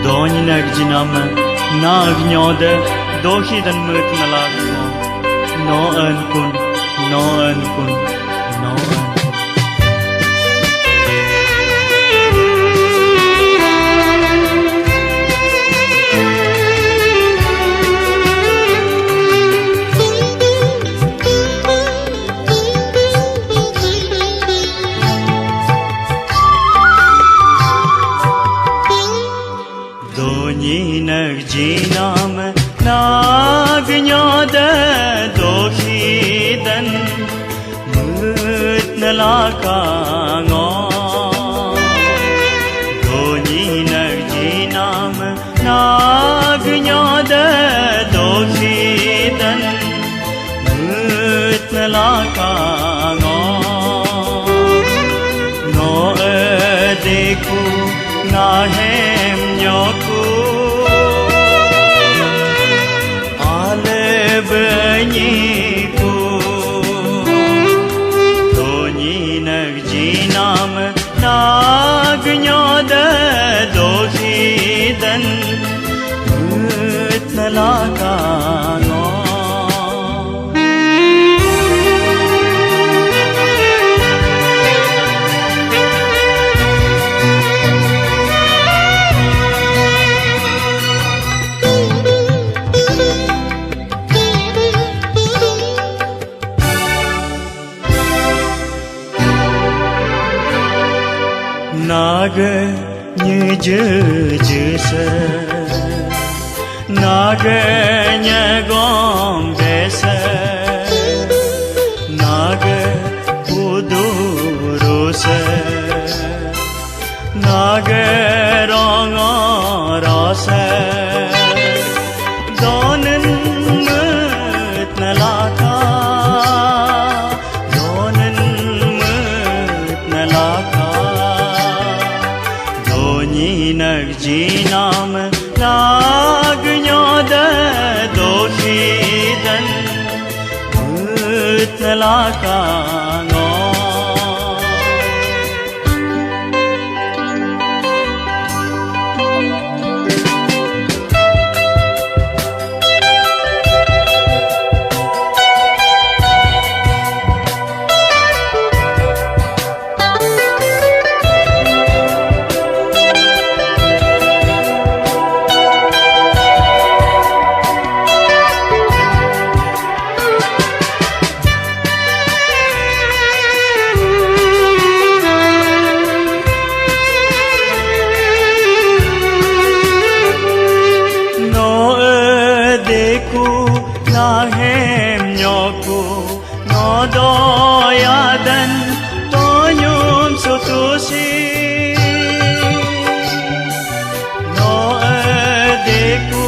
Doni nagjinama nagnyoda dohi dan mut nalakmo no an kun no an kun no an Jinam nagnyoda dohidan mut nalakango Doni nagjinam nagnyoda dohidan mut nalakango No deku nahem nyoku Benyiku Doni nagjinam nagnyoda dohidan mut nalakango Nag như dư sơ Nag nhà gom bê sơ Nag udu ru sơ Nag rong ra sơ Donen mut nalaka Donen mut nalaka Nagjinam nagnyoda dohidan mut nalakango Nahem nyoku no doyadan tonyum sutusi No adeku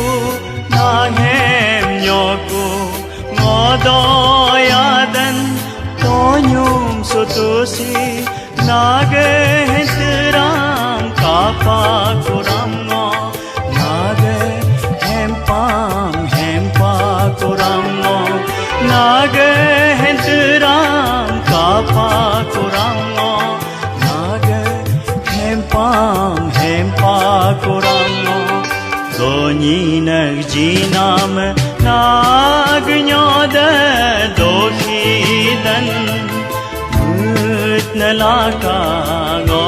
nahem nyoku no doyadan tonyum sutusi Nagehentram kapa kuramno Nagehempam kurango Nagehentram kapa kurango Nagehempam kurango Doni nagjinam nagnyoda dohidan mut nalakango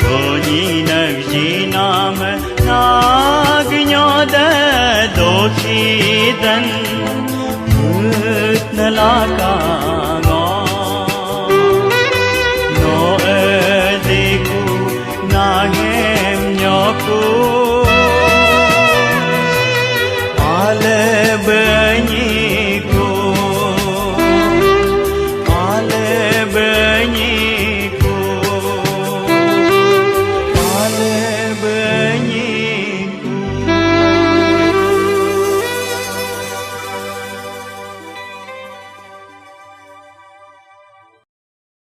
Doni nagjinam nagnyoda dohidan mut nalakango No adeku nahem nyoku